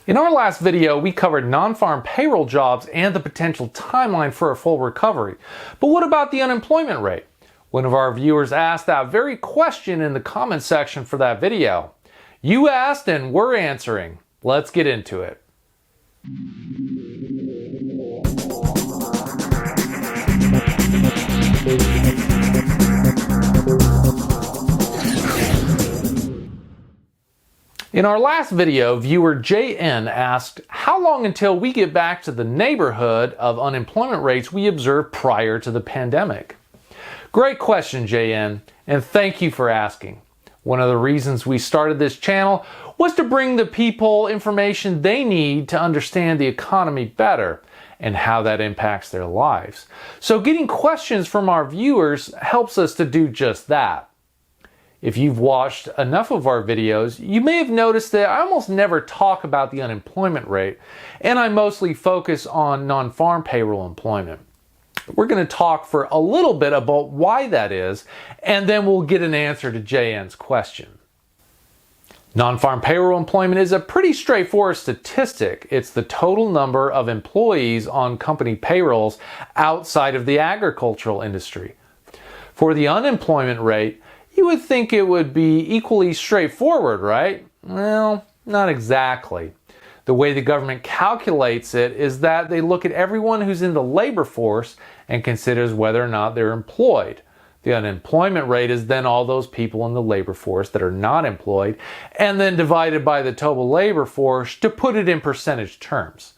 In our last video, we covered non-farm payroll jobs and the potential timeline for a full recovery. But what about the unemployment rate? One of our viewers asked that very question in the comment section for that video. You asked and we're answering. Let's get into it. In our last video, viewer JN asked, how long until we get back to the neighborhood of unemployment rates we observed prior to the pandemic? Great question, JN, and thank you for asking. One of the reasons we started this channel was to bring the people information they need to understand the economy better and how that impacts their lives. So getting questions from our viewers helps us to do just that. If you've watched enough of our videos, you may have noticed that I almost never talk about the unemployment rate, and I mostly focus on non-farm payroll employment. We're going to talk for a little bit about why that is, and then we'll get an answer to JN's question. Non-farm payroll employment is a pretty straightforward statistic. It's the total number of employees on company payrolls outside of the agricultural industry. For the unemployment rate, you would think it would be equally straightforward, right? Well, not exactly. The way the government calculates it is that they look at everyone who's in the labor force and considers whether or not they're employed. The unemployment rate is then all those people in the labor force that are not employed, and then divided by the total labor force to put it in percentage terms.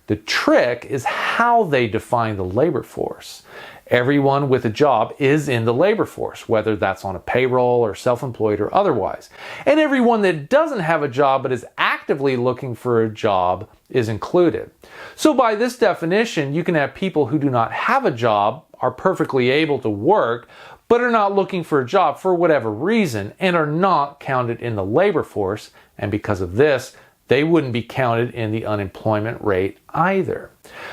The trick is how they define the labor force. Everyone with a job is in the labor force, whether that's on a payroll or self-employed or otherwise. And everyone that doesn't have a job but is actively looking for a job is included. So by this definition, you can have people who do not have a job, are perfectly able to work, but are not looking for a job for whatever reason and are not counted in the labor force. And because of this, they wouldn't be counted in the unemployment rate either.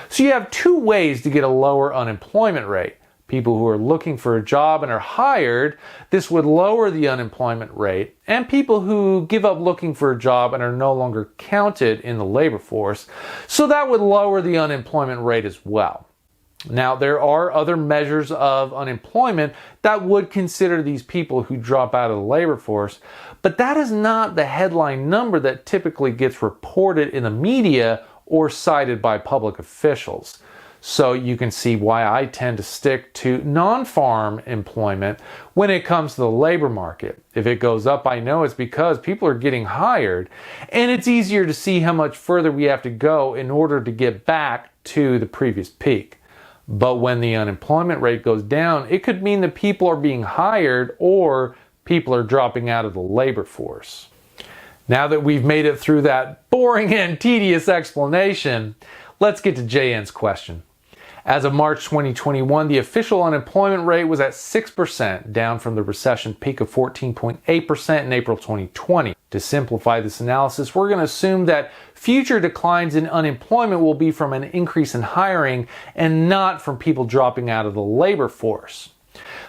So you have two ways to get a lower unemployment rate. People who are looking for a job and are hired, this would lower the unemployment rate. And people who give up looking for a job and are no longer counted in the labor force, so that would lower the unemployment rate as well. Now, there are other measures of unemployment that would consider these people who drop out of the labor force, but that is not the headline number that typically gets reported in the media or cited by public officials. So you can see why I tend to stick to non-farm employment when it comes to the labor market. If it goes up, I know it's because people are getting hired, and it's easier to see how much further we have to go in order to get back to the previous peak. But when the unemployment rate goes down, it could mean that people are being hired or people are dropping out of the labor force. Now that we've made it through that boring and tedious explanation, let's get to JN's question. As of March 2021, the official unemployment rate was at 6%, down from the recession peak of 14.8% in April 2020. To simplify this analysis, we're going to assume that future declines in unemployment will be from an increase in hiring and not from people dropping out of the labor force.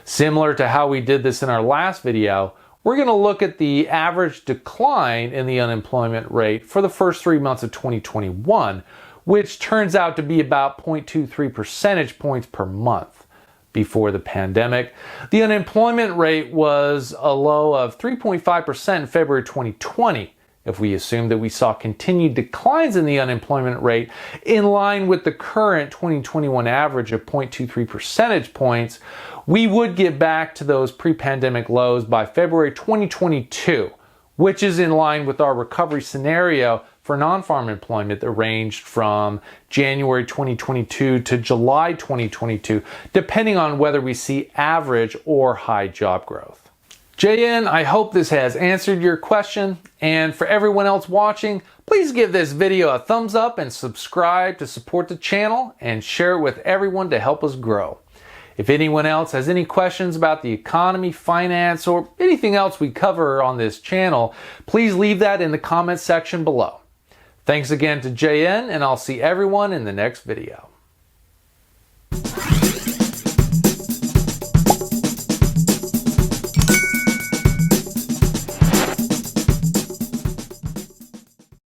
Similar to how we did this in our last video, we're going to look at the average decline in the unemployment rate for the first 3 months of 2021, which turns out to be about 0.23 percentage points per month. Before the pandemic, the unemployment rate was a low of 3.5% in February 2020. If we assume that we saw continued declines in the unemployment rate in line with the current 2021 average of 0.23 percentage points, we would get back to those pre-pandemic lows by February 2022, which is in line with our recovery scenario for non-farm employment that ranged from January 2022 to July 2022, depending on whether we see average or high job growth. JN, I hope this has answered your question, and for everyone else watching, please give this video a thumbs up and subscribe to support the channel and share it with everyone to help us grow. If anyone else has any questions about the economy, finance, or anything else we cover on this channel, please leave that in the comments section below. Thanks again to JN, and I'll see everyone in the next video.